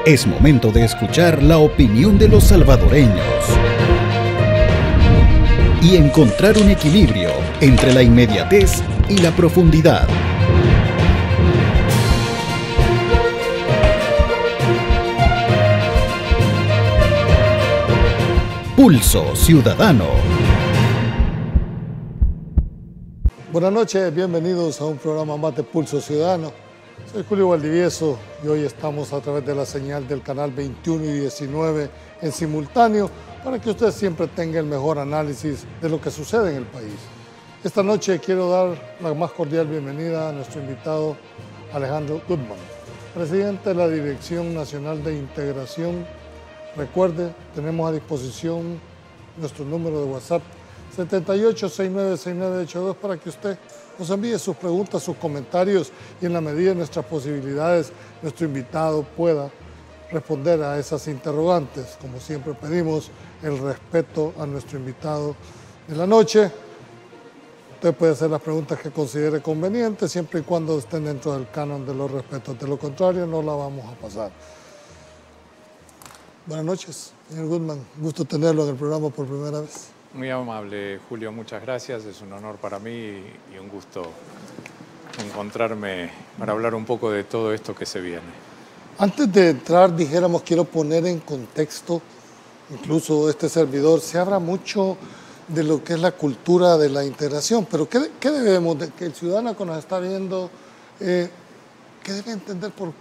Es momento de escuchar la opinión de los salvadoreños y encontrar un equilibrio entre la inmediatez y la profundidad. Pulso Ciudadano. Buenas noches, bienvenidos a un programa más de Pulso Ciudadano. Soy Julio Valdivieso y hoy estamos a través de la señal del canal 21 y 19 en simultáneo para que usted siempre tenga el mejor análisis de lo que sucede en el país. Esta noche quiero dar la más cordial bienvenida a nuestro invitado Alejandro Goodman, presidente de la Dirección Nacional de Integración. Recuerde, tenemos a disposición nuestro número de WhatsApp 78696982 para que usted nos envíe sus preguntas, sus comentarios y en la medida de nuestras posibilidades nuestro invitado pueda responder a esas interrogantes. Como siempre pedimos el respeto a nuestro invitado de la noche. Usted puede hacer las preguntas que considere convenientes siempre y cuando estén dentro del canon de los respetos. De lo contrario no la vamos a pasar. Buenas noches, señor Goodman. Gusto tenerlo en el programa por primera vez. Muy amable, Julio, muchas gracias. Es un honor para mí y un gusto encontrarme para hablar un poco de todo esto que se viene. Antes de entrar, dijéramos, quiero poner en contexto, incluso este servidor, se habla mucho de lo que es la cultura de la integración, pero ¿qué debemos, que el ciudadano que nos está viendo, qué debe entender por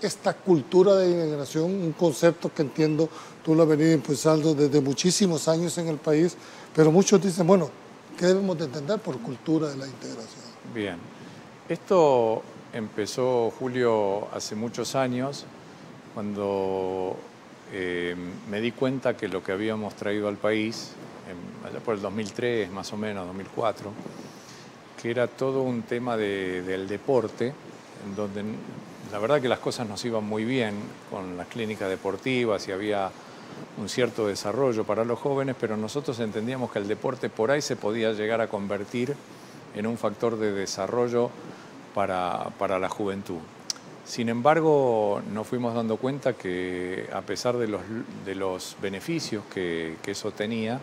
esta cultura de integración? Un concepto que entiendo tú lo has venido impulsando desde muchísimos años en el país, pero muchos dicen, bueno, ¿qué debemos de entender por cultura de la integración? Bien, esto empezó, Julio, hace muchos años, cuando me di cuenta que lo que habíamos traído al país, allá por el 2003, más o menos, 2004, que era todo un tema del deporte, en donde la verdad que las cosas nos iban muy bien con las clínicas deportivas y había un cierto desarrollo para los jóvenes, pero nosotros entendíamos que el deporte por ahí se podía llegar a convertir en un factor de desarrollo para la juventud. Sin embargo, nos fuimos dando cuenta que a pesar de los beneficios que eso tenía,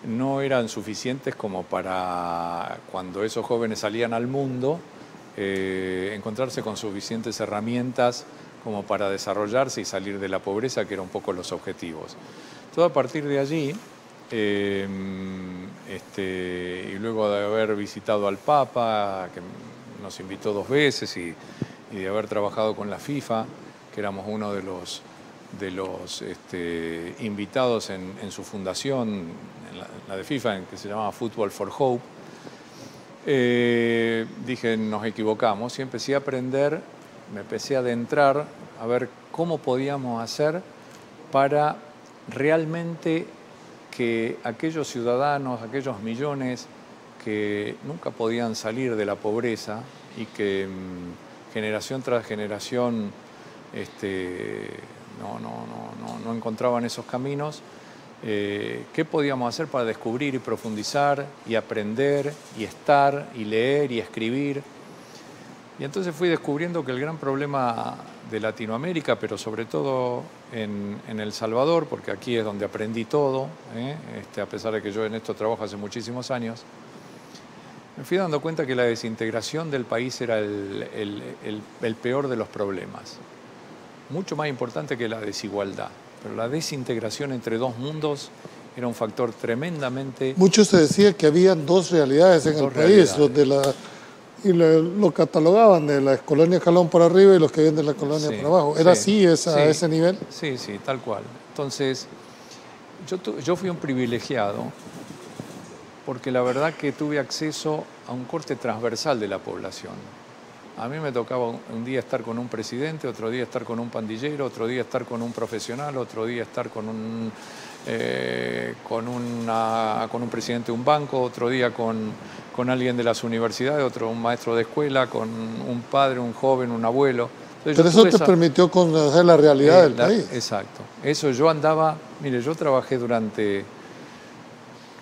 no eran suficientes como para cuando esos jóvenes salían al mundo, encontrarse con suficientes herramientas como para desarrollarse y salir de la pobreza, que eran un poco los objetivos. Todo a partir de allí, y luego de haber visitado al Papa, que nos invitó 2 veces, y de haber trabajado con la FIFA, que éramos uno de los invitados en su fundación, en la de FIFA, que se llamaba Football for Hope, dije, nos equivocamos, y empecé a aprender, me empecé a adentrar a ver cómo podíamos hacer para realmente que aquellos ciudadanos, aquellos millones que nunca podían salir de la pobreza y que generación tras generación no encontraban esos caminos, qué podíamos hacer para descubrir y profundizar y aprender y estar y leer y escribir. Y entonces fui descubriendo que el gran problema de Latinoamérica, pero sobre todo en El Salvador, porque aquí es donde aprendí todo, a pesar de que yo en esto trabajo hace muchísimos años, me fui dando cuenta que la desintegración del país era el peor de los problemas. Mucho más importante que la desigualdad. Pero la desintegración entre dos mundos era un factor tremendamente... Mucho se decía que habían 2 realidades en el país, los de lo catalogaban de las colonias Jalón por arriba y los que vienen de la colonia por abajo. ¿Era así a ese nivel? Sí, tal cual. Entonces, yo fui un privilegiado porque la verdad que tuve acceso a un corte transversal de la población. A mí me tocaba un día estar con un presidente, otro día estar con un pandillero, otro día estar con un profesional, otro día estar con un presidente de un banco, otro día con alguien de las universidades, otro un maestro de escuela, con un padre, un joven, un abuelo. Entonces, pero eso te permitió conocer la realidad del país. Exacto. Eso yo andaba, mire, yo trabajé durante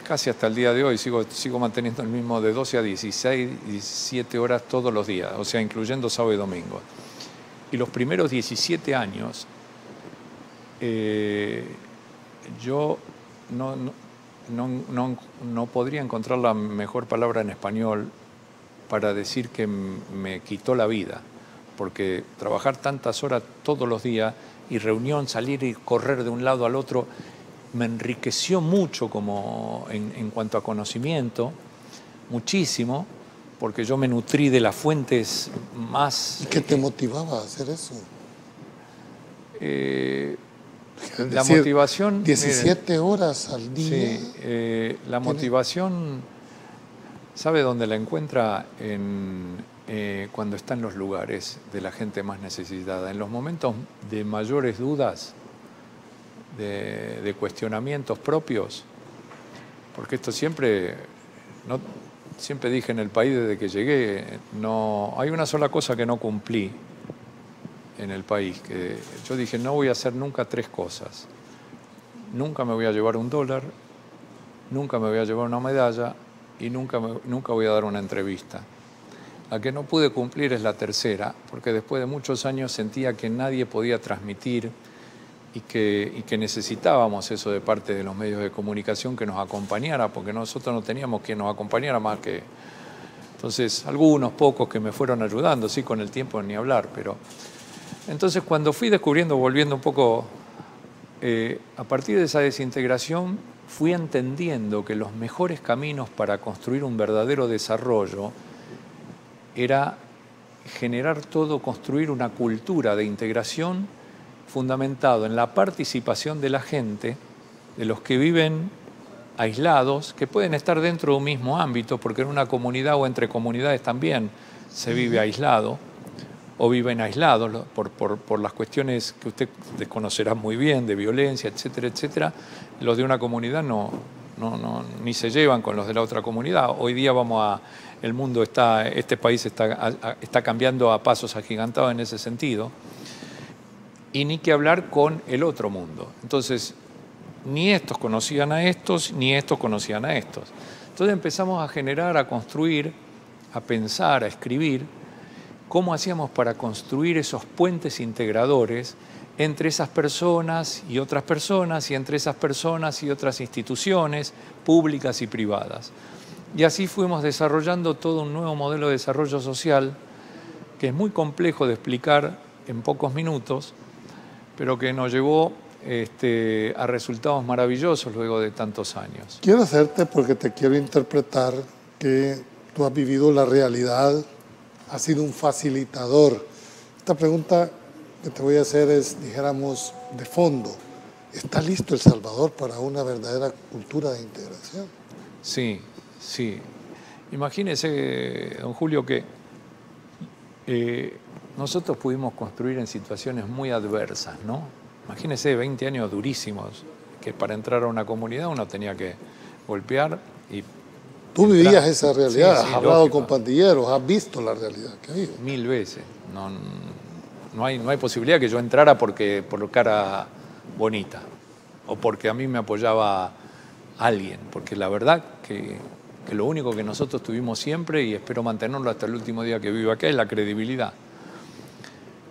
casi hasta el día de hoy, sigo manteniendo el mismo de 12 a 16, 17 horas todos los días, o sea, incluyendo sábado y domingo. Y los primeros 17 años yo no podría encontrar la mejor palabra en español para decir que me quitó la vida, porque trabajar tantas horas todos los días y reunión, salir y correr de un lado al otro, me enriqueció mucho como en cuanto a conocimiento, muchísimo, porque yo me nutrí de las fuentes más... ¿Y qué te motivaba a hacer eso? La motivación... 17 horas al día. Sí, la motivación, ¿sabe dónde la encuentra? Cuando está en los lugares de la gente más necesitada, en los momentos de mayores dudas, de cuestionamientos propios, porque esto siempre dije en el país desde que llegué, no hay una sola cosa que no cumplí en el país, que yo dije no voy a hacer nunca 3 cosas, nunca me voy a llevar $1, nunca me voy a llevar una medalla y nunca voy a dar una entrevista. La que no pude cumplir es la tercera, porque después de muchos años sentía que nadie podía transmitir y que necesitábamos eso de parte de los medios de comunicación que nos acompañara, porque nosotros no teníamos quien nos acompañara más que... Entonces, algunos pocos que me fueron ayudando, sí, con el tiempo ni hablar, pero... Entonces, cuando fui descubriendo, volviendo un poco, a partir de esa desintegración, fui entendiendo que los mejores caminos para construir un verdadero desarrollo era generar todo, construir una cultura de integración fundamentado en la participación de la gente, de los que viven aislados, que pueden estar dentro de un mismo ámbito, porque en una comunidad o entre comunidades también se vive aislado, o viven aislados por las cuestiones que usted conocerá muy bien, de violencia, etcétera, etcétera. Los de una comunidad ni se llevan con los de la otra comunidad. Hoy día el mundo este país está cambiando a pasos agigantados en ese sentido. Y ni que hablar con el otro mundo. Entonces, ni estos conocían a estos, ni estos conocían a estos. Entonces empezamos a generar, a construir, a pensar, a escribir, cómo hacíamos para construir esos puentes integradores entre esas personas y otras personas, y entre esas personas y otras instituciones públicas y privadas. Y así fuimos desarrollando todo un nuevo modelo de desarrollo social que es muy complejo de explicar en pocos minutos, pero que nos llevó a resultados maravillosos luego de tantos años. Quiero hacerte, porque te quiero interpretar, que tú has vivido la realidad, has sido un facilitador. Esta pregunta que te voy a hacer es, dijéramos, de fondo. ¿Está listo El Salvador para una verdadera cultura de integración? Sí, sí. Imagínese, don Julio, que nosotros pudimos construir en situaciones muy adversas, ¿no? Imagínese 20 años durísimos, que para entrar a una comunidad uno tenía que golpear y... Tú vivías esa realidad, sí, has hablado lógico. Con pandilleros, has visto la realidad que hay. 1000 veces. No hay posibilidad que yo entrara por cara bonita o porque a mí me apoyaba alguien, porque la verdad que lo único que nosotros tuvimos siempre, y espero mantenerlo hasta el último día que vivo acá, es la credibilidad.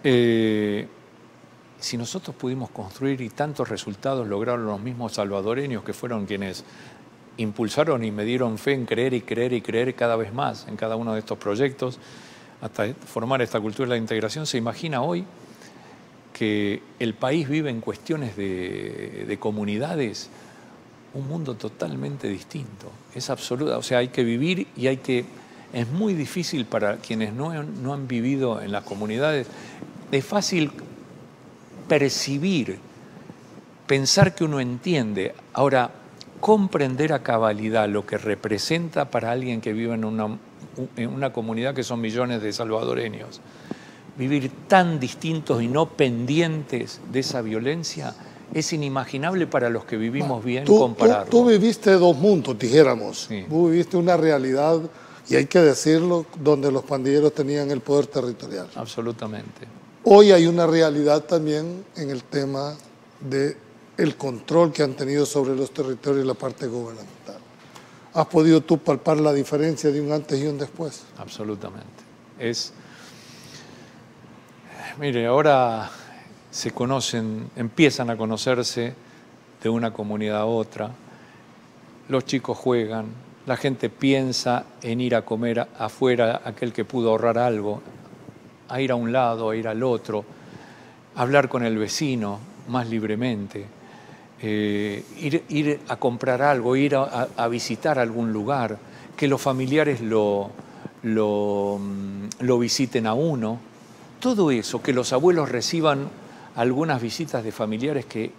Si nosotros pudimos construir y tantos resultados lograron los mismos salvadoreños, que fueron quienes impulsaron y me dieron fe en creer y creer y creer cada vez más en cada uno de estos proyectos, hasta formar esta cultura de la integración, se imagina hoy que el país vive en cuestiones de comunidades un mundo totalmente distinto. Es absoluta, o sea, hay que vivir y es muy difícil para quienes no han vivido en las comunidades, es fácil percibir, pensar que uno entiende. Ahora, comprender a cabalidad lo que representa para alguien que vive en una comunidad que son millones de salvadoreños, vivir tan distintos y no pendientes de esa violencia, es inimaginable para los que vivimos bien compararlo. Tú viviste dos mundos, dijéramos. Sí. Tú viviste una realidad, y hay que decirlo, donde los pandilleros tenían el poder territorial. Absolutamente. Hoy hay una realidad también en el tema del control que han tenido sobre los territorios y la parte gubernamental. ¿Has podido tú palpar la diferencia de un antes y un después? Absolutamente. Mire, ahora se conocen, empiezan a conocerse de una comunidad a otra, los chicos juegan, la gente piensa en ir a comer afuera, aquel que pudo ahorrar algo, a ir a un lado, a ir al otro, hablar con el vecino más libremente, ir a comprar algo, ir a visitar algún lugar, que los familiares lo visiten a uno. Todo eso, que los abuelos reciban algunas visitas de familiares que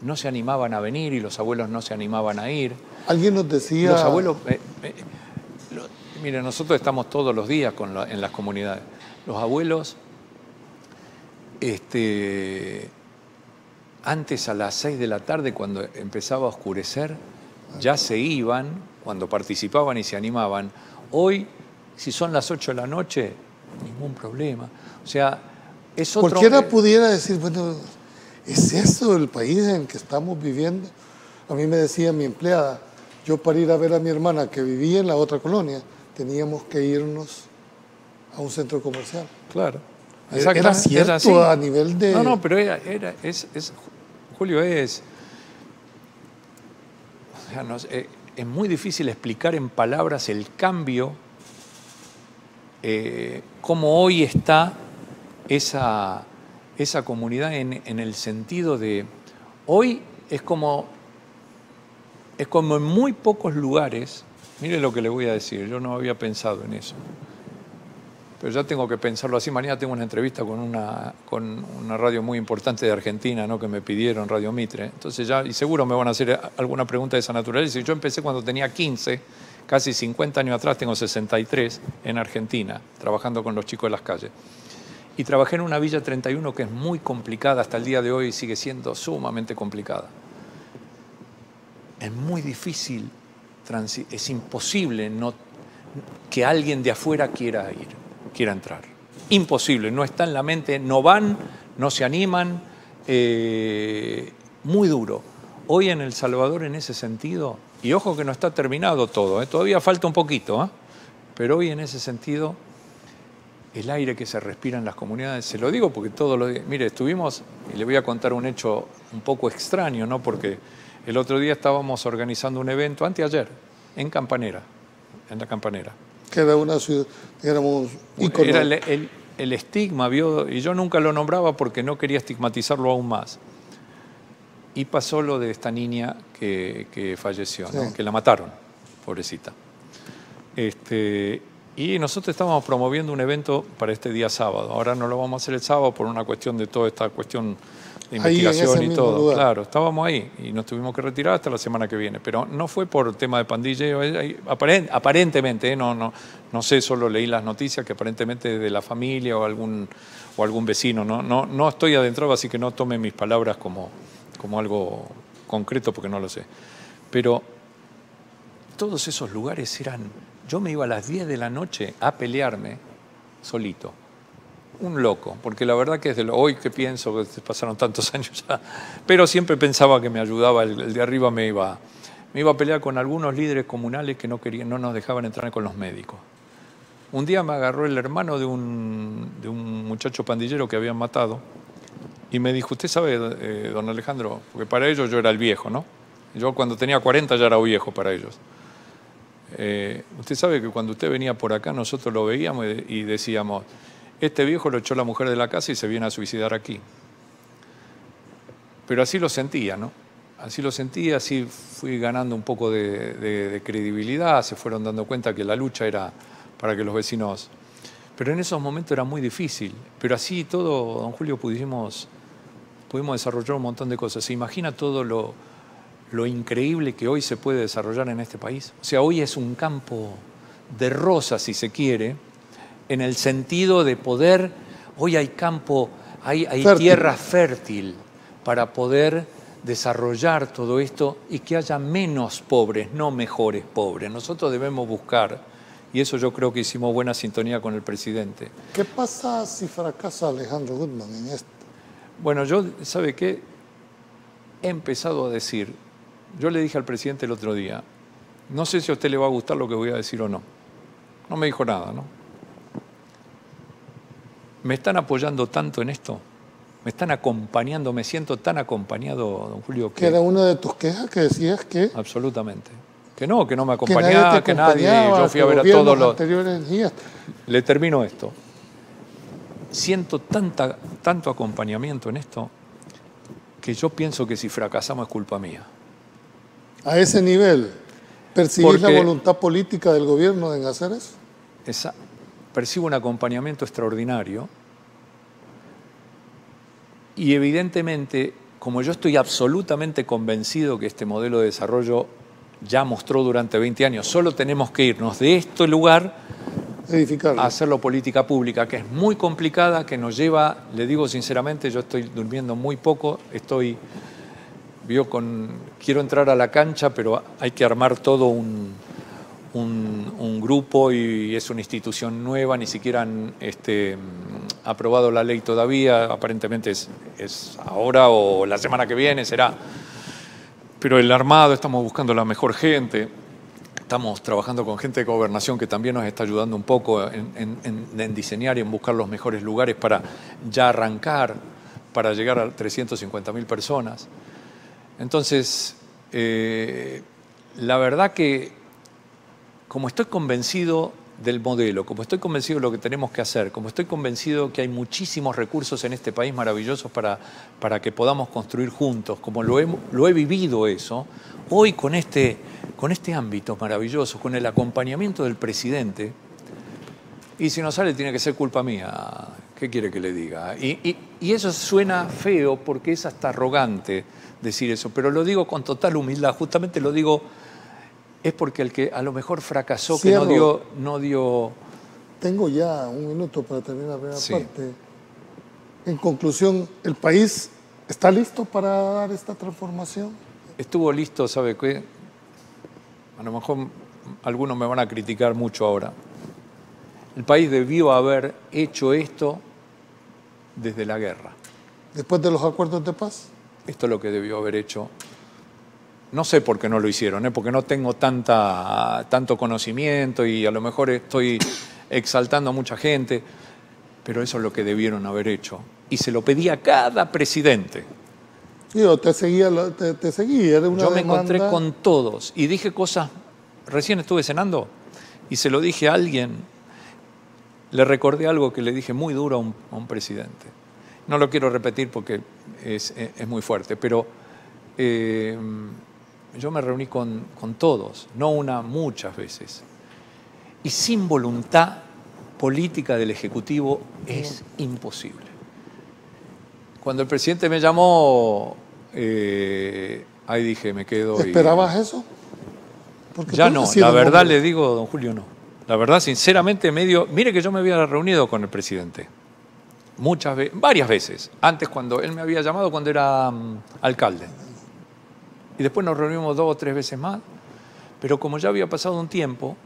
no se animaban a venir y los abuelos no se animaban a ir. Alguien nos decía... Los abuelos... mire, nosotros estamos todos los días en las comunidades. Los abuelos, antes a las 6 de la tarde, cuando empezaba a oscurecer, ya se iban, cuando participaban y se animaban. Hoy, si son las 8 de la noche, ningún problema. O sea, es otro... Cualquiera pudiera decir, bueno, ¿es eso el país en que estamos viviendo? A mí me decía mi empleada, yo para ir a ver a mi hermana que vivía en la otra colonia, teníamos que irnos a un centro comercial. Claro. Era cierto a nivel de... No, pero Julio, o sea, es muy difícil explicar en palabras el cambio, cómo hoy está esa comunidad en el sentido de... Hoy es como en muy pocos lugares, mire lo que le voy a decir, yo no había pensado en eso, pero ya tengo que pensarlo así. Mañana tengo una entrevista con una radio muy importante de Argentina, ¿no?, que me pidieron, Radio Mitre. Entonces y seguro me van a hacer alguna pregunta de esa naturaleza. Yo empecé cuando tenía 15, casi 50 años atrás, tengo 63, en Argentina, trabajando con los chicos de las calles. Y trabajé en una Villa 31 que es muy complicada, hasta el día de hoy sigue siendo sumamente complicada. Es muy difícil, es imposible que alguien de afuera quiera entrar. Imposible, no está en la mente, no van, no se animan, muy duro. Hoy en El Salvador, en ese sentido, y ojo que no está terminado todo, todavía falta un poquito, pero hoy en ese sentido, el aire que se respira en las comunidades, se lo digo porque todos los días, mire, estuvimos, y le voy a contar un hecho un poco extraño, ¿no?, porque el otro día estábamos organizando un evento, anteayer, en Campanera, en la Campanera. Que era una ciudad, éramos ícono. Era el estigma, y yo nunca lo nombraba porque no quería estigmatizarlo aún más. Y pasó lo de esta niña que falleció, ¿no?, que la mataron, pobrecita. Y nosotros estábamos promoviendo un evento para este día sábado. Ahora no lo vamos a hacer el sábado por una cuestión de toda esta cuestión de investigación y todo. Lugar. Claro, estábamos ahí y nos tuvimos que retirar hasta la semana que viene. Pero no fue por tema de pandilleo, aparentemente, no sé, solo leí las noticias que aparentemente de la familia o algún vecino. No estoy adentrado, así que no tome mis palabras como algo concreto porque no lo sé. Pero todos esos lugares eran... Yo me iba a las 10 de la noche a pelearme solito. Un loco, porque la verdad que hoy que pienso, que pasaron tantos años ya, pero siempre pensaba que me ayudaba, el de arriba me iba a pelear con algunos líderes comunales que no nos dejaban entrar con los médicos. Un día me agarró el hermano de un muchacho pandillero que habían matado y me dijo, usted sabe, don Alejandro, porque para ellos yo era el viejo, ¿no? Yo cuando tenía 40 ya era viejo para ellos. Usted sabe que cuando usted venía por acá nosotros lo veíamos y decíamos, este viejo lo echó la mujer de la casa y se viene a suicidar aquí. Pero así lo sentía, ¿no? Así lo sentía, así fui ganando un poco de credibilidad, se fueron dando cuenta que la lucha era para que los vecinos... Pero en esos momentos era muy difícil, pero así todo, don Julio, pudimos desarrollar un montón de cosas. ¿Se imagina todo lo increíble que hoy se puede desarrollar en este país? O sea, hoy es un campo de rosas, si se quiere, en el sentido de poder, hoy hay campo, hay tierra fértil para poder desarrollar todo esto y que haya menos pobres, no mejores pobres. Nosotros debemos buscar, y eso yo creo que hicimos buena sintonía con el presidente. ¿Qué pasa si fracasa Alejandro Guzmán en esto? Bueno, ¿sabe qué? He empezado a decir, yo le dije al presidente el otro día, no sé si a usted le va a gustar lo que voy a decir o no. No me dijo nada, ¿no? Me están apoyando tanto en esto Me están acompañando, me siento tan acompañado, don Julio. Que era una de tus quejas que decías que... Absolutamente. Que no me acompañaba, que nadie. Yo fui a ver a todos los... Le termino esto. Siento tanto acompañamiento en esto que yo pienso que si fracasamos es culpa mía. A ese nivel, ¿percibís la voluntad política del gobierno en hacer eso? Percibo un acompañamiento extraordinario y evidentemente, como yo estoy absolutamente convencido que este modelo de desarrollo ya mostró durante 20 años, solo tenemos que irnos de este lugar a hacerlo política pública, que es muy complicada, que nos lleva, le digo sinceramente, yo estoy durmiendo muy poco, quiero entrar a la cancha, pero hay que armar todo un grupo y es una institución nueva, ni siquiera han aprobado la ley todavía, aparentemente es ahora o la semana que viene será. Pero el armado, estamos buscando la mejor gente, estamos trabajando con gente de gobernación que también nos está ayudando un poco en diseñar y en buscar los mejores lugares para ya arrancar, para llegar a 350.000 personas. Entonces, la verdad que como estoy convencido del modelo, como estoy convencido de lo que tenemos que hacer, como estoy convencido que hay muchísimos recursos en este país maravillosos para que podamos construir juntos, como lo he vivido eso, hoy con este ámbito maravilloso, con el acompañamiento del presidente, y si no sale tiene que ser culpa mía, ¿qué quiere que le diga? Y eso suena feo porque es hasta arrogante decir eso, pero lo digo con total humildad, justamente lo digo... Es porque el que a lo mejor fracasó, que no dio... Tengo ya un minuto para terminar la primera parte. En conclusión, ¿el país está listo para dar esta transformación? Estuvo listo, ¿sabe qué? A lo mejor algunos me van a criticar mucho ahora. El país debió haber hecho esto desde la guerra. ¿Después de los acuerdos de paz? Esto es lo que debió haber hecho. No sé por qué no lo hicieron, porque no tengo tanto conocimiento y a lo mejor estoy exaltando a mucha gente, pero eso es lo que debieron haber hecho. Y se lo pedí a cada presidente. Yo te seguí, era una Yo me demanda. encontré con todos y dije cosas, recién estuve cenando y se lo dije a alguien, le recordé algo que le dije muy duro a un presidente. No lo quiero repetir porque es muy fuerte, pero... yo me reuní con todos, no muchas veces. Y sin voluntad política del Ejecutivo es imposible. Cuando el presidente me llamó, ahí dije, me quedo. ¿Esperabas eso? Ya no, la verdad le digo, don Julio, no. La verdad, sinceramente, mire que yo me había reunido con el presidente. Varias veces. Antes, cuando él me había llamado, cuando era alcalde. Y después nos reunimos 2 o 3 veces más, pero como ya había pasado un tiempo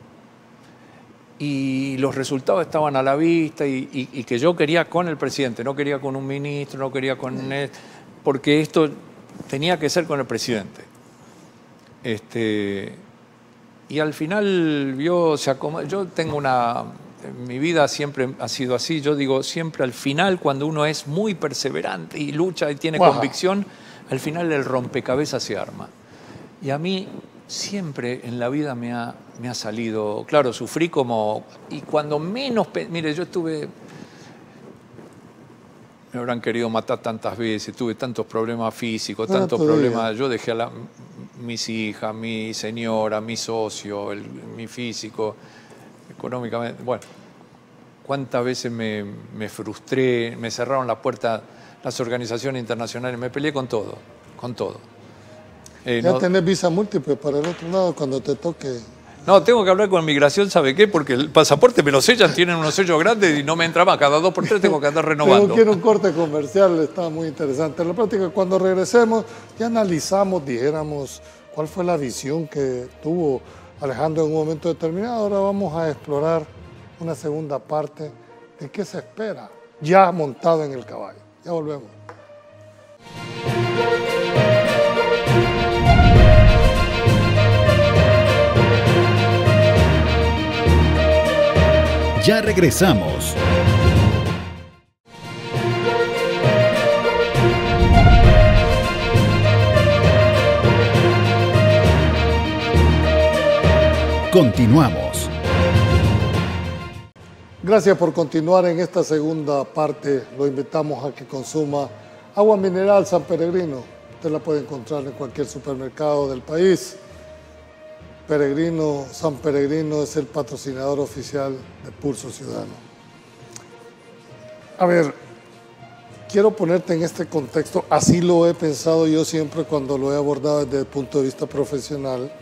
y los resultados estaban a la vista y que yo quería con el presidente, no quería con un ministro, no quería con él, porque esto tenía que ser con el presidente. Y al final yo tengo mi vida siempre ha sido así, yo digo siempre al final cuando uno es muy perseverante y lucha y tiene convicción, al final el rompecabezas se arma. Y a mí siempre en la vida me ha salido, claro, sufrí como, y cuando menos, mire, me habrán querido matar tantas veces, tuve tantos problemas físicos, tantos problemas, yo dejé a mis hijas, mi señora, mi socio, mi físico, económicamente, bueno, cuántas veces me frustré, me cerraron la puerta las organizaciones internacionales, me peleé con todo. Ya tenés visa múltiple para el otro lado cuando te toque. No, tengo que hablar con migración, ¿sabe qué? Porque el pasaporte me lo sellan, tienen unos sellos grandes y no me entra más. Cada 2 por 3 tengo que andar renovando. Tengo que ir a un corte comercial, está muy interesante la práctica. Cuando regresemos, ya analizamos, dijéramos, cuál fue la visión que tuvo Alejandro en un momento determinado. Ahora vamos a explorar una segunda parte de qué se espera, ya montado en el caballo. Ya volvemos. Ya regresamos. Continuamos. Gracias por continuar en esta segunda parte. Lo invitamos a que consuma agua mineral San Peregrino. Usted la puede encontrar en cualquier supermercado del país. San Peregrino es el patrocinador oficial de Pulso Ciudadano. A ver, quiero ponerte en este contexto. Así lo he pensado yo siempre cuando lo he abordado desde el punto de vista profesional.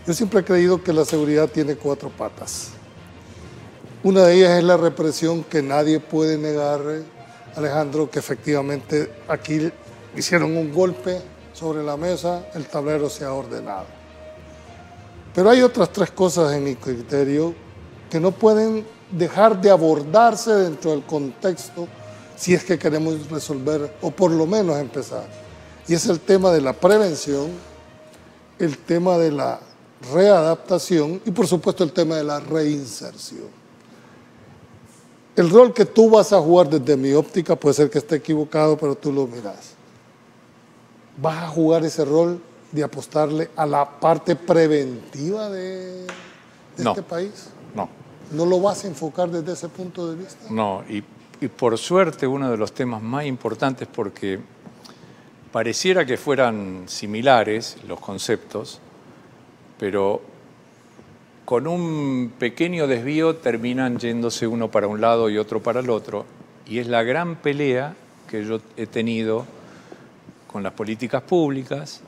Yo siempre he creído que la seguridad tiene 4 patas. Una de ellas es la represión, que nadie puede negar, Alejandro, que efectivamente aquí hicieron un golpe sobre la mesa, el tablero se ha ordenado. Pero hay otras 3 cosas en mi criterio que no pueden dejar de abordarse dentro del contexto si es que queremos resolver o por lo menos empezar. Y es el tema de la prevención, el tema de la readaptación y por supuesto el tema de la reinserción. El rol que tú vas a jugar desde mi óptica puede ser que esté equivocado, pero tú lo miras. ¿Vas a jugar ese rol de apostarle a la parte preventiva de este país? No. ¿No lo vas a enfocar desde ese punto de vista? No, y por suerte uno de los temas más importantes, porque pareciera que fueran similares los conceptos, pero con un pequeño desvío terminan yéndose uno para un lado y otro para el otro, y es la gran pelea que yo he tenido con las políticas públicas,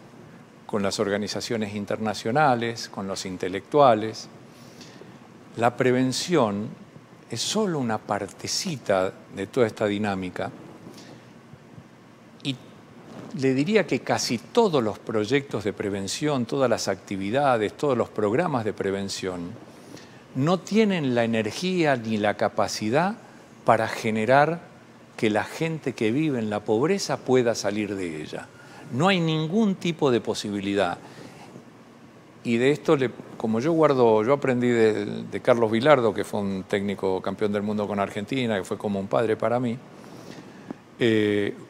con las organizaciones internacionales, con los intelectuales. La prevención es solo una partecita de toda esta dinámica, y le diría que casi todos los proyectos de prevención, todas las actividades, todos los programas de prevención no tienen la energía ni la capacidad para generar que la gente que vive en la pobreza pueda salir de ella. No hay ningún tipo de posibilidad. Y de esto, como yo aprendí de Carlos Vilardo, que fue un técnico campeón del mundo con Argentina, que fue como un padre para mí,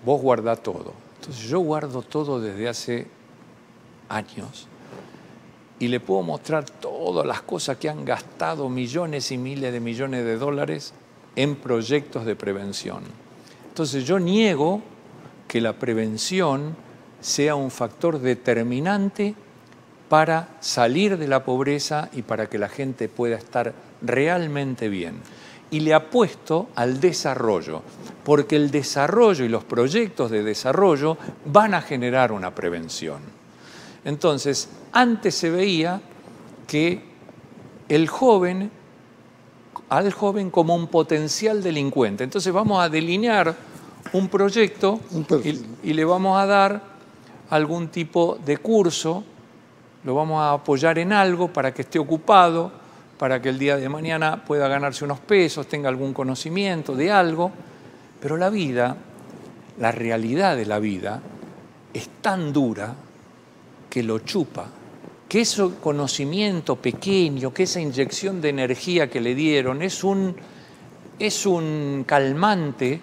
vos guardá todo. Entonces yo guardo todo desde hace años y le puedo mostrar todas las cosas que han gastado millones y miles de millones de dólares en proyectos de prevención. Entonces yo niego que la prevención sea un factor determinante para salir de la pobreza y para que la gente pueda estar realmente bien. Y le apuesto al desarrollo, porque el desarrollo y los proyectos de desarrollo van a generar una prevención. Entonces, antes se veía que al joven como un potencial delincuente. Entonces vamos a delinear un proyecto y le vamos a dar algún tipo de curso, lo vamos a apoyar en algo para que esté ocupado, para que el día de mañana pueda ganarse unos pesos, tenga algún conocimiento de algo. Pero la vida, la realidad de la vida, es tan dura que lo chupa, que ese conocimiento pequeño, que esa inyección de energía que le dieron es un calmante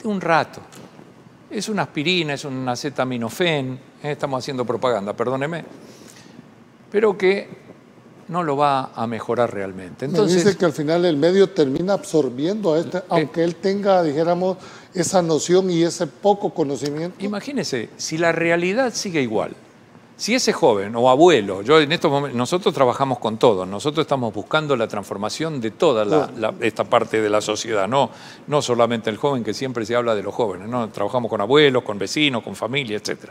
de un rato. Es una aspirina, es un acetaminofén, estamos haciendo propaganda, perdóneme, pero que no lo va a mejorar realmente. Entonces, me dice que al final el medio termina absorbiendo a este, aunque él tenga, dijéramos, esa noción y ese poco conocimiento. Imagínese, si la realidad sigue igual, si ese joven o abuelo, yo en estos momentos, nosotros trabajamos con todos, nosotros estamos buscando la transformación de toda esta parte de la sociedad, no solamente el joven, que siempre se habla de los jóvenes, no, trabajamos con abuelos, con vecinos, con familia, etc.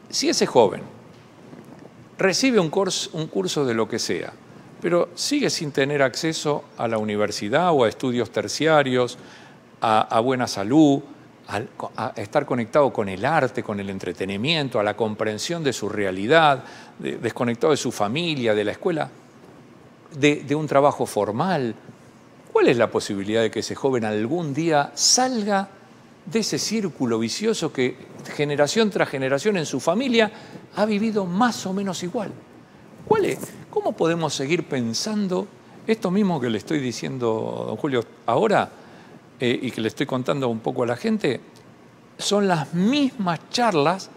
Si ese joven recibe un curso de lo que sea, pero sigue sin tener acceso a la universidad o a estudios terciarios, a buena salud, a estar conectado con el arte, con el entretenimiento, a la comprensión de su realidad, desconectado de su familia, de la escuela, de un trabajo formal. ¿Cuál es la posibilidad de que ese joven algún día salga de ese círculo vicioso que generación tras generación en su familia ha vivido más o menos igual? ¿Cuál es? ¿Cómo podemos seguir pensando esto mismo que le estoy diciendo, don Julio, ahora y que le estoy contando un poco a la gente? Son las mismas charlas,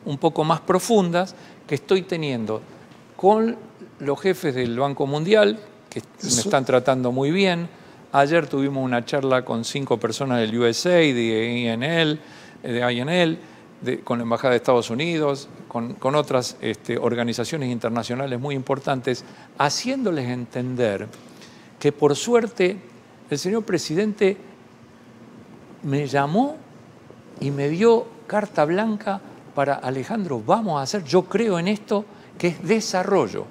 un poco más profundas, que estoy teniendo con los jefes del Banco Mundial, que me están tratando muy bien. Ayer tuvimos una charla con 5 personas del USAID, de INL, con la Embajada de Estados Unidos, con otras organizaciones internacionales muy importantes, haciéndoles entender que por suerte el señor presidente me llamó y me dio carta blanca para: Alejandro, vamos a hacer, yo creo en esto, que es desarrollo.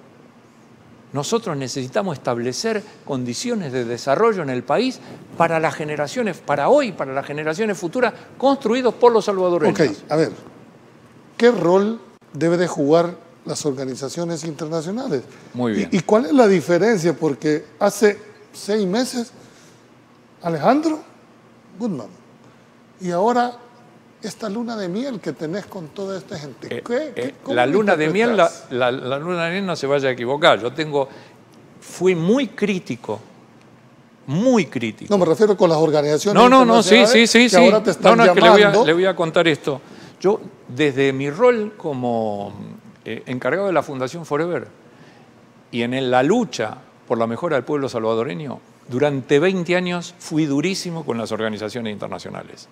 Nosotros necesitamos establecer condiciones de desarrollo en el país para las generaciones, para hoy, para las generaciones futuras, construidos por los salvadoreños. Ok, a ver, ¿qué rol debe de jugar las organizaciones internacionales? Muy bien. ¿Y cuál es la diferencia? Porque hace 6 meses, Alejandro Guzmán, y ahora esta luna de miel que tenés con toda esta gente. La luna de miel, la luna de miel no se vaya a equivocar. Fui muy crítico. Muy crítico. No, me refiero con las organizaciones No, sí. que ahora te están llamando. Que le voy a contar esto. Yo, desde mi rol como encargado de la Fundación Forever y en la lucha por la mejora del pueblo salvadoreño, durante 20 años fui durísimo con las organizaciones internacionales.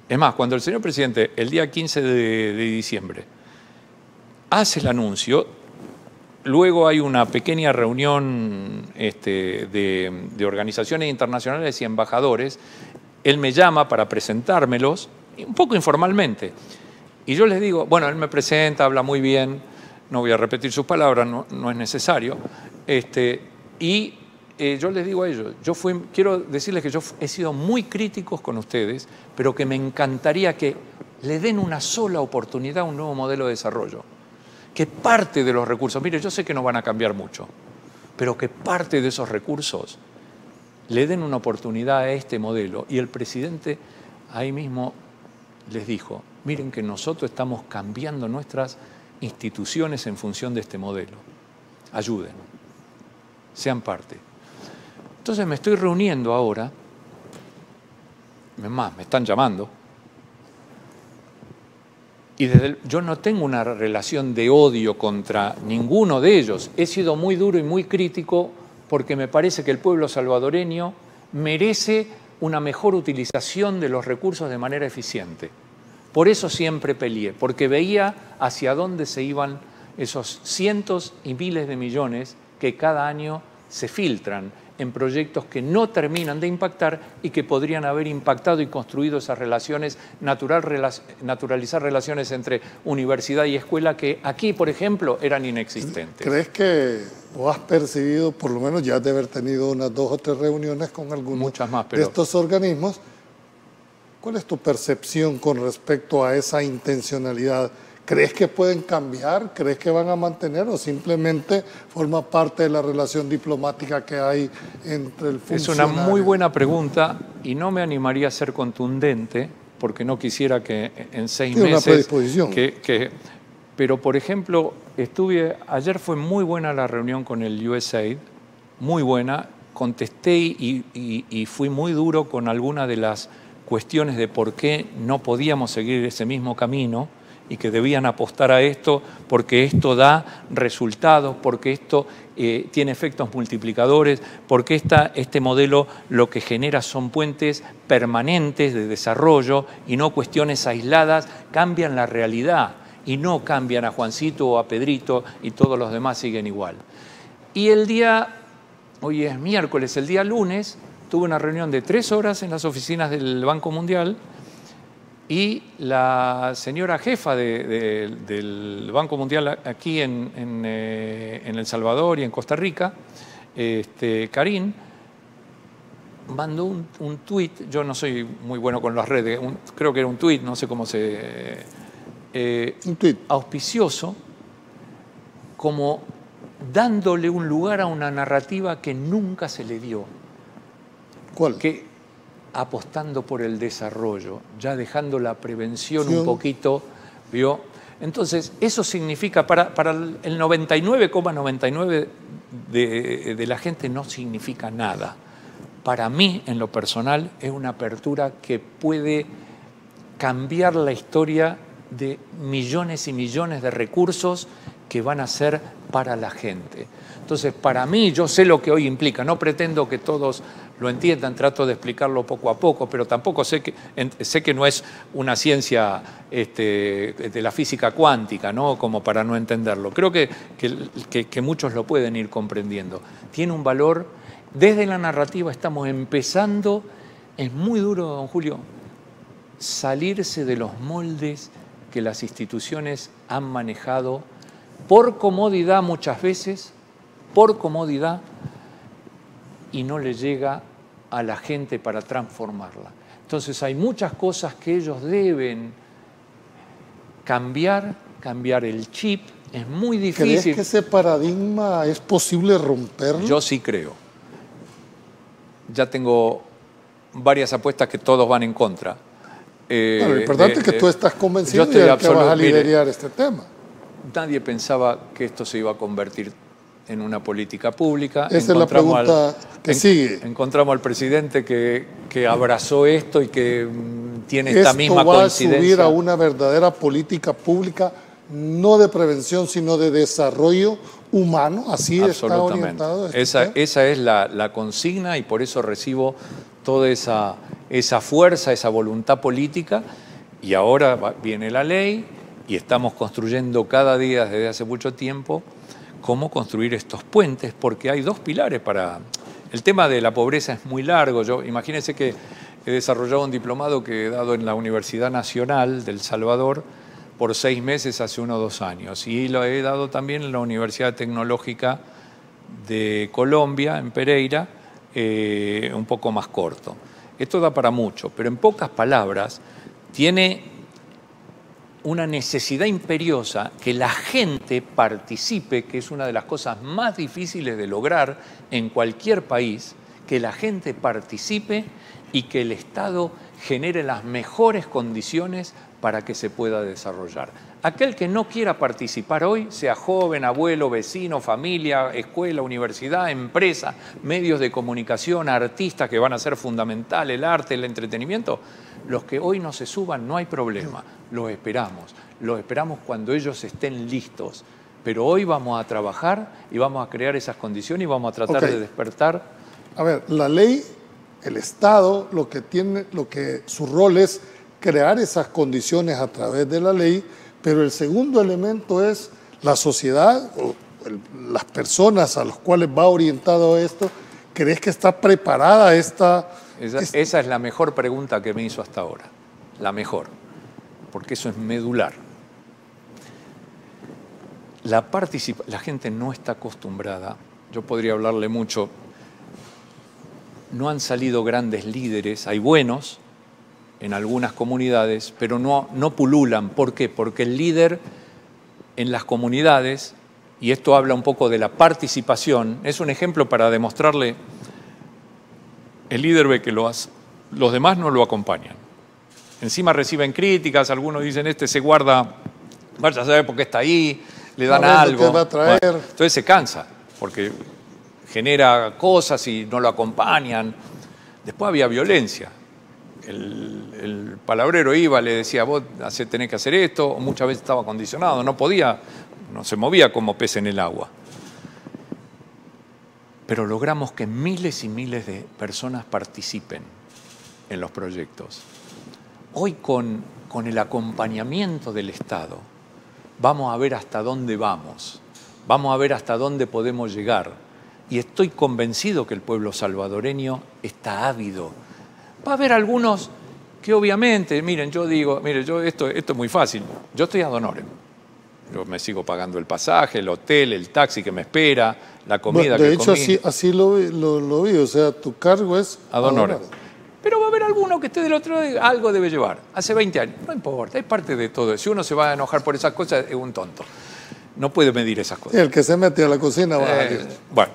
Es más, cuando el señor presidente, el día 15 de diciembre, hace el anuncio, luego hay una pequeña reunión de organizaciones internacionales y embajadores, él me llama para presentármelos, un poco informalmente. Y yo les digo, bueno, él me presenta, habla muy bien, no voy a repetir sus palabras, no es necesario. Yo les digo a ellos, quiero decirles que yo he sido muy críticos con ustedes, pero que me encantaría que le den una sola oportunidad a un nuevo modelo de desarrollo. Que parte de los recursos, mire, yo sé que no van a cambiar mucho, pero que parte de esos recursos le den una oportunidad a este modelo. Y el presidente ahí mismo les dijo, miren que nosotros estamos cambiando nuestras instituciones en función de este modelo. Ayuden, sean parte. Entonces me estoy reuniendo ahora, me están llamando, y yo no tengo una relación de odio contra ninguno de ellos. He sido muy duro y muy crítico porque me parece que el pueblo salvadoreño merece una mejor utilización de los recursos de manera eficiente. Por eso siempre peleé, porque veía hacia dónde se iban esos cientos y miles de millones que cada año se filtran en proyectos que no terminan de impactar y que podrían haber impactado y construido esas relaciones, naturalizar relaciones entre universidad y escuela que aquí, por ejemplo, eran inexistentes. ¿Crees que o has percibido, por lo menos ya de haber tenido unas 2 o 3 reuniones con algunos de estos organismos? ¿Cuál es tu percepción con respecto a esa intencionalidad? ¿Crees que pueden cambiar? ¿Crees que van a mantener o simplemente forma parte de la relación diplomática que hay entre el funcionario? Es una muy buena pregunta y no me animaría a ser contundente porque no quisiera que en 6 meses... Una predisposición. Pero, por ejemplo, ayer fue muy buena la reunión con el USAID, muy buena, contesté y fui muy duro con algunas de las cuestiones de por qué no podíamos seguir ese mismo camino y que debían apostar a esto porque esto da resultados, porque esto tiene efectos multiplicadores, porque este modelo lo que genera son puentes permanentes de desarrollo y no cuestiones aisladas, cambian la realidad y no cambian a Juancito o a Pedrito y todos los demás siguen igual. Y hoy es miércoles, el día lunes, tuve una reunión de 3 horas en las oficinas del Banco Mundial y la señora jefa del Banco Mundial aquí en El Salvador y en Costa Rica, Karin, mandó un tuit. Yo no soy muy bueno con las redes, creo que era un tuit, no sé cómo se... un tuit auspicioso, como dándole un lugar a una narrativa que nunca se le dio. ¿Cuál? Que apostando por el desarrollo, ya dejando la prevención un poquito, ¿vio? Entonces, eso significa, para el 99,99% de la gente no significa nada. Para mí, en lo personal, es una apertura que puede cambiar la historia de millones y millones de recursos que van a ser para la gente. Entonces, para mí, yo sé lo que hoy implica, no pretendo que todos lo entiendan, trato de explicarlo poco a poco, pero tampoco sé que no es una ciencia de la física cuántica, ¿no? Como para no entenderlo. Creo que muchos lo pueden ir comprendiendo. Tiene un valor, desde la narrativa estamos empezando, es muy duro, don Julio, salirse de los moldes que las instituciones han manejado por comodidad muchas veces, por comodidad, y no le llega a la gente para transformarla. Entonces hay muchas cosas que ellos deben cambiar el chip, es muy difícil. ¿Crees que ese paradigma es posible romperlo? Yo sí creo. Ya tengo varias apuestas que todos van en contra. Bueno, lo importante es que tú estás convencido de que vas a liderar este tema. Nadie pensaba que esto se iba a convertir en una política pública. Esa es la pregunta que sigue. Encontramos al presidente que abrazó esto y que tiene esta misma coincidencia. Esto va a subir a una verdadera política pública, no de prevención, sino de desarrollo humano. Así está orientado. Esa es la consigna, y por eso recibo toda esa fuerza, esa voluntad política. Y ahora viene la ley y estamos construyendo cada día desde hace mucho tiempo cómo construir estos puentes, porque hay dos pilares para... El tema de la pobreza es muy largo. Imagínense que he desarrollado un diplomado que he dado en la Universidad Nacional del Salvador por 6 meses hace 1 o 2 años, y lo he dado también en la Universidad Tecnológica de Colombia, en Pereira, un poco más corto. Esto da para mucho, pero en pocas palabras tiene una necesidad imperiosa que la gente participe, que es una de las cosas más difíciles de lograr en cualquier país, que la gente participe y que el Estado genere las mejores condiciones para que se pueda desarrollar. Aquel que no quiera participar hoy, sea joven, abuelo, vecino, familia, escuela, universidad, empresa, medios de comunicación, artistas que van a ser fundamental, el arte, el entretenimiento, los que hoy no se suban no hay problema, los esperamos cuando ellos estén listos. Pero hoy vamos a trabajar y vamos a crear esas condiciones y vamos a tratar de despertar. A ver, la ley, el Estado, su rol es crear esas condiciones a través de la ley, pero el segundo elemento es la sociedad, o las personas a las cuales va orientado esto. ¿Crees que está preparada esta...? Esa es la mejor pregunta que me hizo hasta ahora, la mejor, porque eso es medular. La gente no está acostumbrada, yo podría hablarle mucho, no han salido grandes líderes, hay buenos en algunas comunidades, pero no pululan. ¿Por qué? Porque el líder en las comunidades, y esto habla un poco de la participación, es un ejemplo para demostrarle, el líder ve que los demás no lo acompañan. Encima reciben críticas, algunos dicen, se guarda, vaya a saber por qué está ahí, le dan algo. ¿Qué va a traer? Bueno, entonces se cansa, porque genera cosas y no lo acompañan. Después había violencia. El palabrero iba, le decía, vos tenés que hacer esto, muchas veces estaba condicionado, no podía, no se movía como pez en el agua. Pero logramos que miles y miles de personas participen en los proyectos. Hoy con el acompañamiento del Estado vamos a ver hasta dónde vamos a ver hasta dónde podemos llegar. Y estoy convencido que el pueblo salvadoreño está ávido. Va a haber algunos que obviamente, miren, esto es muy fácil, yo estoy ad honorem. Yo me sigo pagando el pasaje, el hotel, el taxi que me espera, la comida que comí. De hecho, así lo vi, o sea, tu cargo es ad honorem. Pero va a haber alguno que esté del otro lado, algo debe llevar. Hace 20 años, no importa, es parte de todo. Si uno se va a enojar por esas cosas, es un tonto. No puede medir esas cosas. El que se mete a la cocina va a salir. Bueno,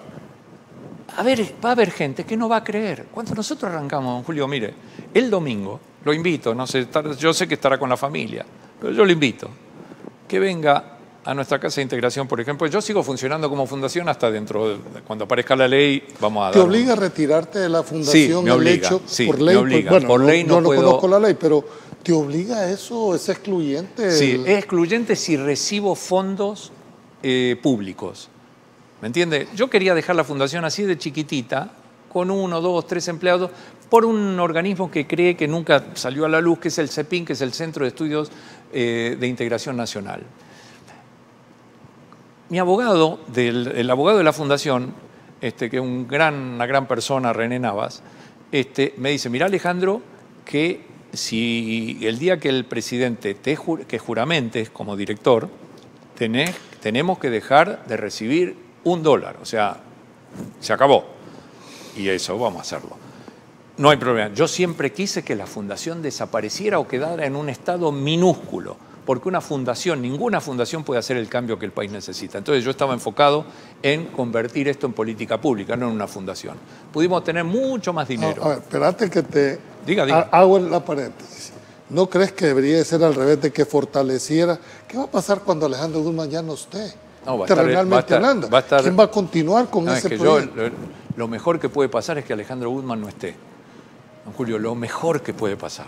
va a haber gente que no va a creer. Cuando nosotros arrancamos, don Julio, mire, el domingo, lo invito, no sé, yo sé que estará con la familia, pero yo lo invito, que venga a nuestra casa de integración, por ejemplo. Yo sigo funcionando como fundación hasta cuando aparezca la ley, vamos a dar... ¿Te obliga a retirarte de la fundación? Sí, me obliga, por ley? Me obliga. Bueno, por ley no puedo... conozco la ley, pero ¿te obliga a eso? ¿Es excluyente? Sí, es excluyente si recibo fondos públicos. ¿Me entiende? Yo quería dejar la fundación así de chiquitita, con 1, 2, 3 empleados, por un organismo que cree que nunca salió a la luz, que es el CEPIN, que es el Centro de Estudios de Integración Nacional. Mi abogado, el abogado de la fundación, que es una gran persona, René Navas, me dice, mira Alejandro, que si el día que el presidente que juramentes como director, tenemos que dejar de recibir $1, o sea, se acabó. Y eso vamos a hacerlo. No hay problema. Yo siempre quise que la fundación desapareciera o quedara en un estado minúsculo, porque ninguna fundación puede hacer el cambio que el país necesita. Entonces yo estaba enfocado en convertir esto en política pública, no en una fundación. Pudimos tener mucho más dinero. A ver, espérate que te diga. Hago la paréntesis. ¿No crees que debería ser al revés, de que fortaleciera? ¿Qué va a pasar cuando Alejandro Guzmán ya no esté? No, terrenalmente hablando. ¿Quién va a continuar con ese proyecto? Lo mejor que puede pasar es que Alejandro Guzmán no esté. Don Julio, lo mejor que puede pasar,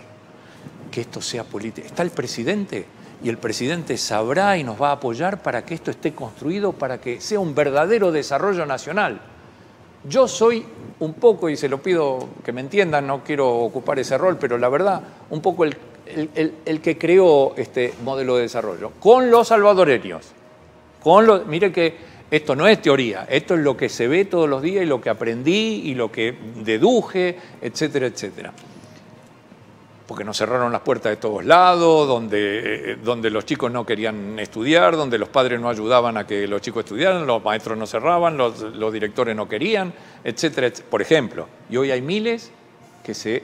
que esto sea política. Está el presidente y el presidente sabrá y nos va a apoyar para que esto esté construido, para que sea un verdadero desarrollo nacional. Yo soy un poco, y se lo pido que me entiendan, no quiero ocupar ese rol, pero la verdad, un poco el que creó este modelo de desarrollo, con los salvadoreños. Mire que esto no es teoría, esto es lo que se ve todos los días y lo que aprendí y lo que deduje, etcétera, etcétera. Porque nos cerraron las puertas de todos lados, donde los chicos no querían estudiar, donde los padres no ayudaban a que los chicos estudiaran, los maestros no cerraban, los directores no querían, etcétera, etcétera. Por ejemplo, y hoy hay miles que se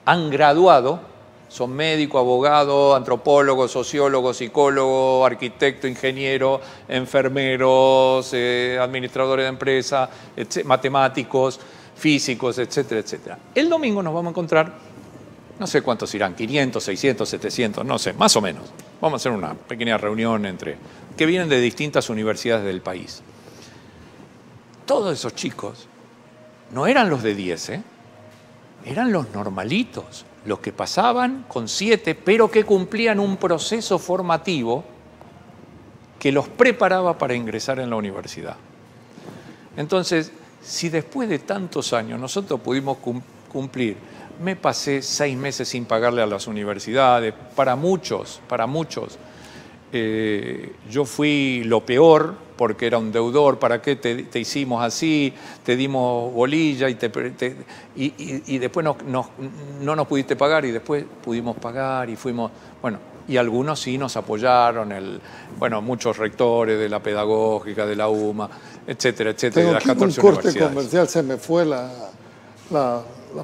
han graduado, son médicos, abogados, antropólogos, sociólogos, psicólogos, arquitectos, ingenieros, enfermeros, administradores de empresas, matemáticos, físicos, etcétera, etcétera. El domingo nos vamos a encontrar, no sé cuántos irán, 500, 600, 700, no sé, más o menos. Vamos a hacer una pequeña reunión que vienen de distintas universidades del país. Todos esos chicos no eran los de 10, eran los normalitos, los que pasaban con 7, pero que cumplían un proceso formativo que los preparaba para ingresar en la universidad. Entonces, si después de tantos años nosotros pudimos cumplir, me pasé 6 meses sin pagarle a las universidades, para muchos, yo fui lo peor, porque era un deudor. ¿Para qué te hicimos así? Te dimos bolilla y después no nos pudiste pagar, y después pudimos pagar y fuimos, bueno, y algunos sí nos apoyaron, muchos rectores de la pedagógica, de la UMA, etcétera, etcétera, de las 14 universidades. Un corte comercial, se me fue la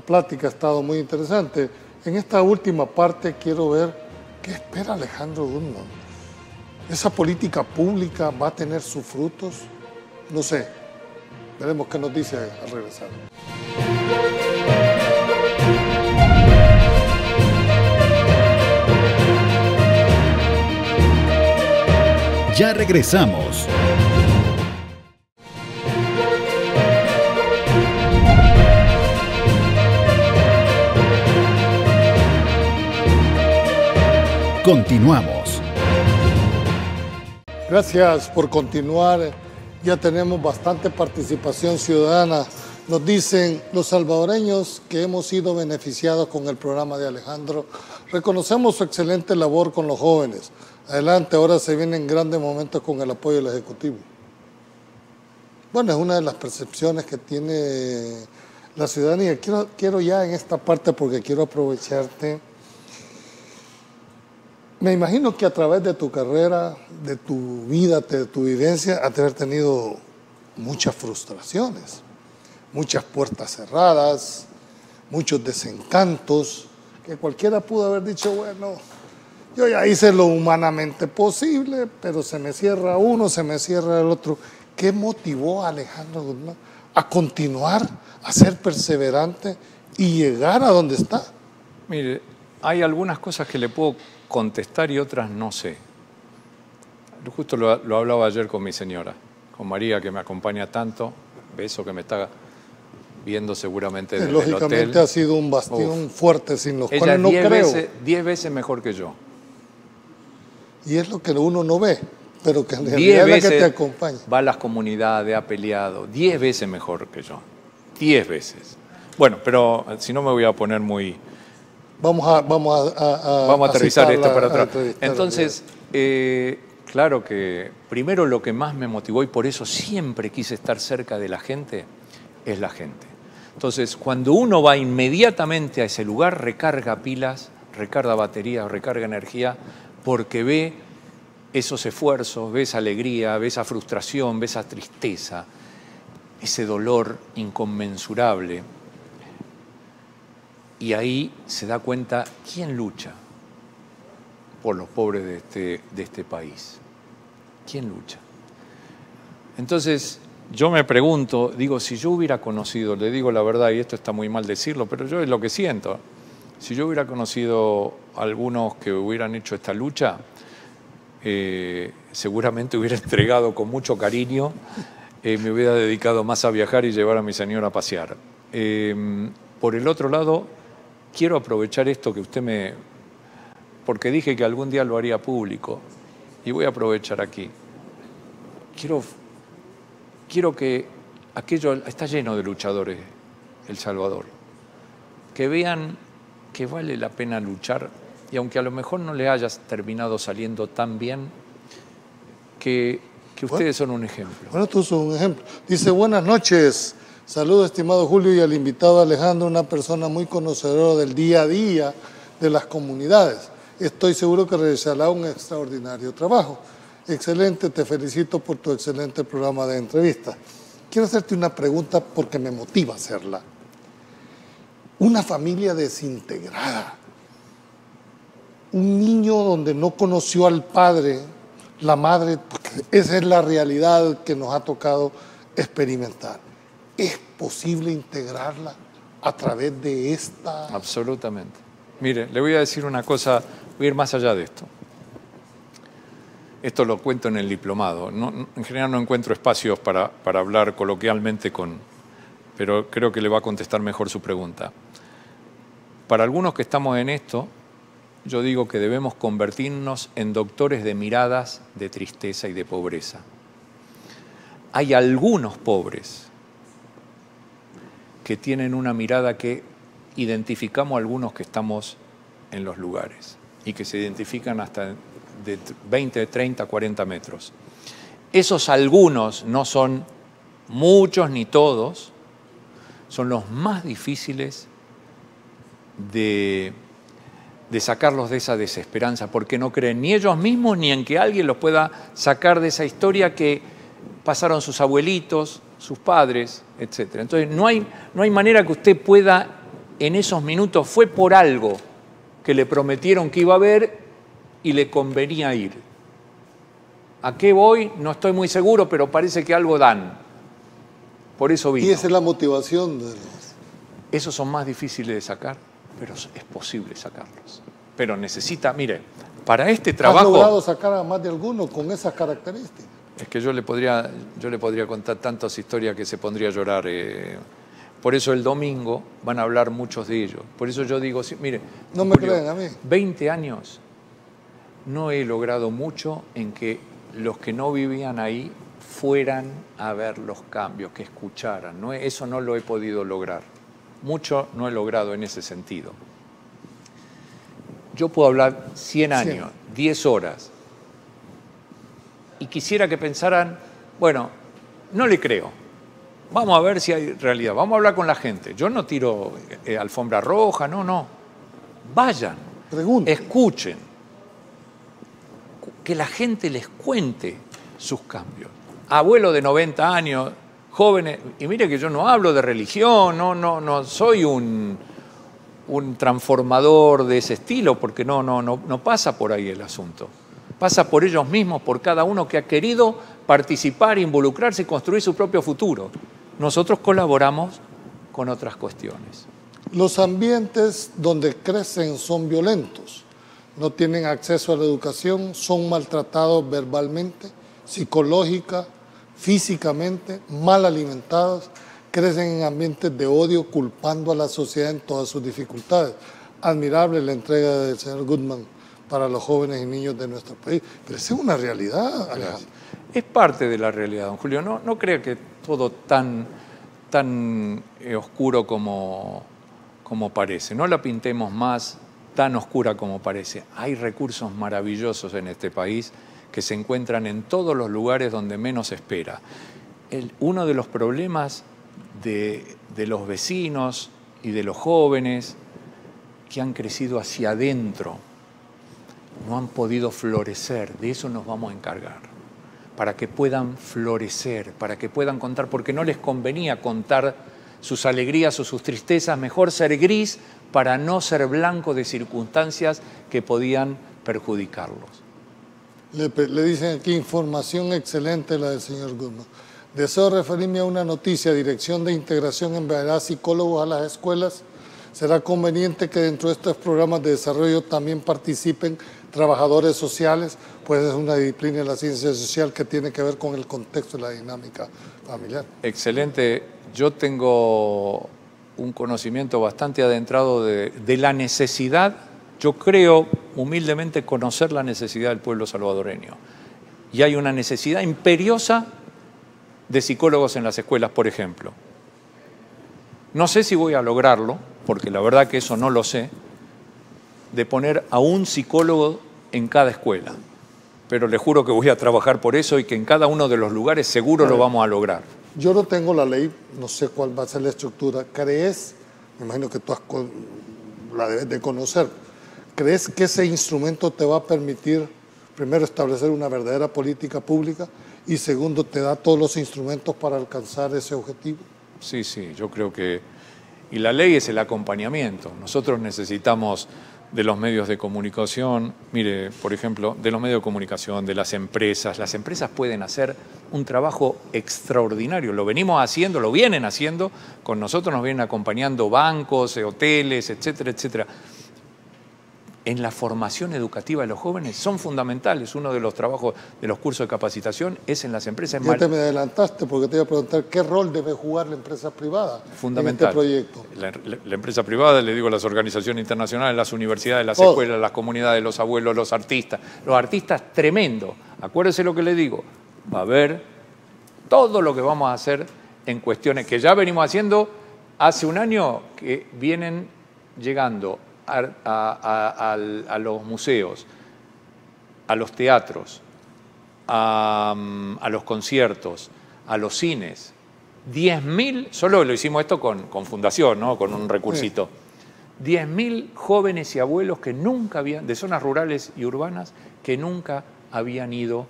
plática, ha estado muy interesante. En esta última parte quiero ver qué espera Alejandro Guzmán. ¿Esa política pública va a tener sus frutos? No sé. Veremos qué nos dice al regresar. Ya regresamos. Continuamos. Gracias por continuar. Ya tenemos bastante participación ciudadana. Nos dicen los salvadoreños que hemos sido beneficiados con el programa de Alejandro. Reconocemos su excelente labor con los jóvenes. Adelante, ahora se vienen grandes momentos con el apoyo del Ejecutivo. Bueno, es una de las percepciones que tiene la ciudadanía. Quiero ya en esta parte, porque quiero aprovecharte. Me imagino que a través de tu carrera, de tu vida, de tu vivencia, has de haber tenido muchas frustraciones, muchas puertas cerradas, muchos desencantos, que cualquiera pudo haber dicho, bueno, yo ya hice lo humanamente posible, pero se me cierra uno, se me cierra el otro. ¿Qué motivó a Alejandro Guzmán a continuar, a ser perseverante y llegar a donde está? Mire, hay algunas cosas que le puedo contestar y otras no sé. Justo lo hablaba ayer con mi señora, con María, que me acompaña tanto, beso, que me está viendo seguramente desde el hotel. Lógicamente ha sido un bastión fuerte, sin los cuales no creo. 10 veces mejor que yo. Y es lo que uno no ve, pero que en 10 realidad es la veces que te acompaña. va a las comunidades, ha peleado, 10 veces mejor que yo, 10 veces. Bueno, pero si no me voy a poner muy... Vamos a aterrizar esto para atrás. entrevistarla. Entonces, claro que primero lo que más me motivó y por eso siempre quise estar cerca de la gente, es la gente. Entonces, cuando uno va inmediatamente a ese lugar, recarga pilas, recarga baterías, recarga energía, porque ve esos esfuerzos, ve esa alegría, ve esa frustración, ve esa tristeza, ese dolor inconmensurable. Y ahí se da cuenta quién lucha por los pobres de este país. ¿Quién lucha? Entonces, yo me pregunto, digo, si yo hubiera conocido, le digo la verdad, y esto está muy mal decirlo, pero yo es lo que siento, si yo hubiera conocido a algunos que hubieran hecho esta lucha, seguramente hubiera entregado con mucho cariño, me hubiera dedicado más a viajar y llevar a mi señora a pasear. Por el otro lado, quiero aprovechar esto que usted me... porque dije que algún día lo haría público, y voy a aprovechar aquí. Quiero que aquello... Está lleno de luchadores El Salvador. Que vean que vale la pena luchar, y aunque a lo mejor no le haya terminado saliendo tan bien, que ustedes son un ejemplo. Bueno, tú sos un ejemplo. Dice, buenas noches. Saludos, estimado Julio, y al invitado Alejandro, una persona muy conocedora del día a día de las comunidades. Estoy seguro que realizará un extraordinario trabajo. Excelente, te felicito por tu excelente programa de entrevistas. Quiero hacerte una pregunta porque me motiva hacerla. Una familia desintegrada, un niño donde no conoció al padre, la madre, porque esa es la realidad que nos ha tocado experimentar. ¿Es posible integrarla a través de esta...? Absolutamente. Mire, le voy a decir una cosa, voy a ir más allá de esto. Esto lo cuento en el diplomado. En general no encuentro espacios para hablar coloquialmente pero creo que le va a contestar mejor su pregunta. Para algunos que estamos en esto, yo digo que debemos convertirnos en doctores de miradas de tristeza y de pobreza. Hay algunos pobres que tienen una mirada que identificamos a algunos que estamos en los lugares y que se identifican hasta de 20, 30, 40 metros. Esos algunos no son muchos ni todos, son los más difíciles de sacarlos de esa desesperanza, porque no creen ni ellos mismos ni en que alguien los pueda sacar de esa historia que pasaron sus abuelitos, sus padres, etc. Entonces no hay manera que usted pueda en esos minutos, fue por algo que le prometieron que iba a ver y le convenía ir. ¿A qué voy? No estoy muy seguro, pero parece que algo dan. Por eso vino. Y esa es la motivación de los... Esos son más difíciles de sacar, pero es posible sacarlos. Pero necesita, mire, para este trabajo... ¿Has logrado sacar a más de alguno con esas características? Es que yo le podría contar tantas historias que se pondría a llorar. Por eso el domingo van a hablar muchos de ellos. Por eso yo digo, sí, mire, no me creen a mí. 20 años no he logrado mucho en que los que no vivían ahí fueran a ver los cambios, que escucharan. Eso no lo he podido lograr. Mucho no he logrado en ese sentido. Yo puedo hablar 100 años, 10 horas, y quisiera que pensaran, bueno, no le creo, vamos a ver si hay realidad, vamos a hablar con la gente. Yo no tiro alfombra roja, no. Vayan, pregunten, escuchen, que la gente les cuente sus cambios. Abuelos de 90 años, jóvenes, y mire que yo no hablo de religión, no soy un transformador de ese estilo, porque no pasa por ahí el asunto. Pasa por ellos mismos, por cada uno que ha querido participar, involucrarse y construir su propio futuro. Nosotros colaboramos con otras cuestiones. Los ambientes donde crecen son violentos, no tienen acceso a la educación, son maltratados verbalmente, psicológica, físicamente, mal alimentados, crecen en ambientes de odio, culpando a la sociedad en todas sus dificultades. Admirable la entrega del señor Goodman para los jóvenes y niños de nuestro país. Pero esa es una realidad, Alejandro. Es parte de la realidad, don Julio. No crea que todo tan oscuro como parece. No la pintemos más tan oscura como parece. Hay recursos maravillosos en este país que se encuentran en todos los lugares donde menos se espera. Uno de los problemas de los vecinos y de los jóvenes que han crecido hacia adentro, no han podido florecer, de eso nos vamos a encargar, para que puedan florecer, para que puedan contar, porque no les convenía contar sus alegrías o sus tristezas, mejor ser gris para no ser blanco de circunstancias que podían perjudicarlos. Le dicen aquí, información excelente la del señor Guzmán. Deseo referirme a una noticia, Dirección de Integración enviará psicólogos a las escuelas. Será conveniente que dentro de estos programas de desarrollo también participen trabajadores sociales, pues es una disciplina de la ciencia social que tiene que ver con el contexto y la dinámica familiar. Excelente. Yo tengo un conocimiento bastante adentrado de la necesidad, yo creo humildemente conocer la necesidad del pueblo salvadoreño. Y hay una necesidad imperiosa de psicólogos en las escuelas, por ejemplo. No sé si voy a lograrlo, porque la verdad que eso no lo sé, de poner a un psicólogo en cada escuela. Pero le juro que voy a trabajar por eso y que en cada uno de los lugares seguro lo vamos a lograr. Yo no tengo la ley, no sé cuál va a ser la estructura. ¿Crees, me imagino que tú la debes de conocer, crees que ese instrumento te va a permitir, primero, establecer una verdadera política pública y segundo, te da todos los instrumentos para alcanzar ese objetivo? Sí, yo creo que... Y la ley es el acompañamiento. Nosotros necesitamos de los medios de comunicación, mire, por ejemplo, de los medios de comunicación, de las empresas. Las empresas pueden hacer un trabajo extraordinario, lo venimos haciendo, lo vienen haciendo, con nosotros nos vienen acompañando bancos, hoteles, etcétera, etcétera. En la formación educativa de los jóvenes son fundamentales. Uno de los trabajos de los cursos de capacitación es en las empresas. Ya te me adelantaste porque te iba a preguntar qué rol debe jugar la empresa privada fundamental en este proyecto. La empresa privada, le digo, las organizaciones internacionales, las universidades, las escuelas, las comunidades, los abuelos, los artistas. Los artistas, tremendo. Acuérdese lo que le digo. Va a haber todo lo que vamos a hacer en cuestiones que ya venimos haciendo hace un año, que vienen llegando a los museos, a los teatros, a los conciertos, a los cines. 10.000, solo lo hicimos esto con fundación, ¿no? Con un recursito. 10.000 jóvenes y abuelos que nunca habían, de zonas rurales y urbanas, que nunca habían ido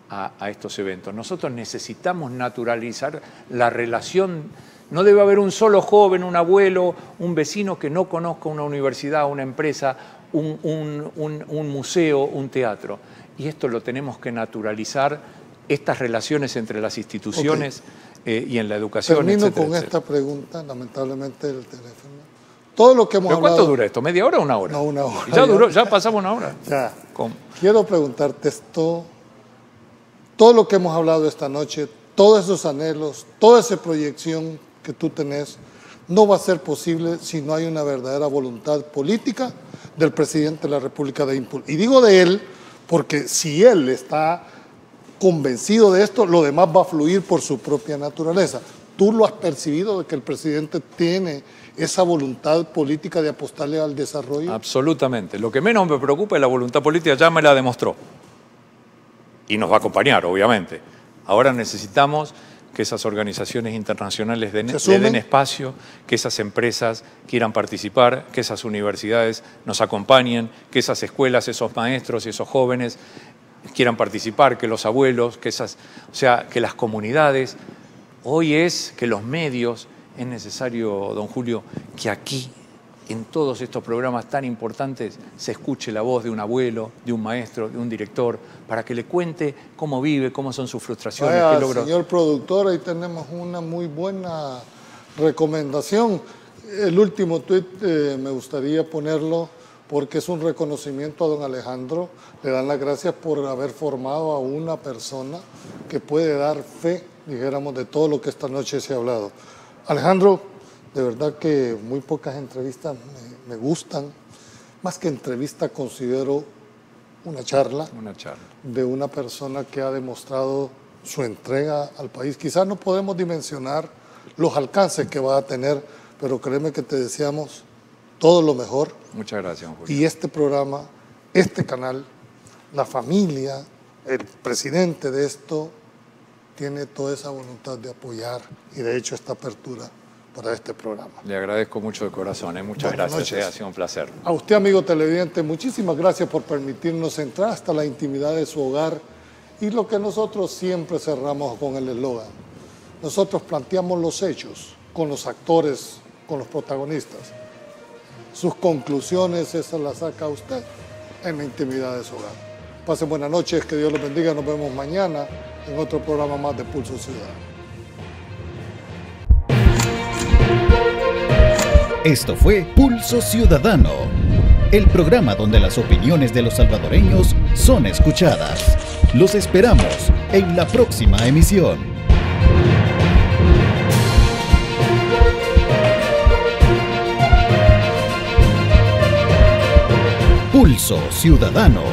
a estos eventos. Nosotros necesitamos naturalizar la relación. No debe haber un solo joven, un abuelo, un vecino que no conozca una universidad, una empresa, un museo, un teatro. Y esto lo tenemos que naturalizar, estas relaciones entre las instituciones y en la educación, Termino etcétera, con etcétera. esta pregunta, lamentablemente el teléfono. Todo lo que hemos ¿Pero hablado... cuánto dura esto? ¿Media hora o una hora? No, una hora. Ya pasamos una hora. Ya. ¿Cómo? Quiero preguntarte esto, todo lo que hemos hablado esta noche, todos esos anhelos, toda esa proyección que tú tenés, no va a ser posible si no hay una verdadera voluntad política del presidente de la República de impulsar. Y digo de él porque si él está convencido de esto, lo demás va a fluir por su propia naturaleza. ¿Tú lo has percibido de que el presidente tiene esa voluntad política de apostarle al desarrollo? Absolutamente. Lo que menos me preocupa es la voluntad política, ya me la demostró. Y nos va a acompañar, obviamente. Ahora necesitamos que esas organizaciones internacionales le den espacio, que esas empresas quieran participar, que esas universidades nos acompañen, que esas escuelas, esos maestros y esos jóvenes quieran participar, que los abuelos, que las comunidades. Hoy es que los medios, es necesario, don Julio, que aquí, en todos estos programas tan importantes, se escuche la voz de un abuelo, de un maestro, de un director, para que le cuente cómo vive, cómo son sus frustraciones. Vaya, qué logró. señor productor, ahí tenemos una muy buena recomendación. El último tuit me gustaría ponerlo porque es un reconocimiento a don Alejandro. Le dan las gracias por haber formado a una persona que puede dar fe, dijéramos, de todo lo que esta noche se ha hablado. Alejandro, de verdad que muy pocas entrevistas me gustan. Más que entrevista, considero una charla Una charla. de una persona que ha demostrado su entrega al país. Quizás no podemos dimensionar los alcances que va a tener, pero créeme que te deseamos todo lo mejor. Muchas gracias, Julio. Y este programa, este canal, la familia, el presidente de esto, tiene toda esa voluntad de apoyar y de hecho esta apertura para este programa. Le agradezco mucho de corazón. Muchas Buenas gracias. noches. Ha sido un placer. A usted, amigo televidente, muchísimas gracias por permitirnos entrar hasta la intimidad de su hogar y lo que nosotros siempre cerramos con el eslogan. Nosotros planteamos los hechos con los actores, con los protagonistas. Sus conclusiones, esas las saca usted en la intimidad de su hogar. Pasen buenas noches, que Dios los bendiga. Nos vemos mañana en otro programa más de Pulso Ciudadano. Esto fue Pulso Ciudadano, el programa donde las opiniones de los salvadoreños son escuchadas. Los esperamos en la próxima emisión. Pulso Ciudadano.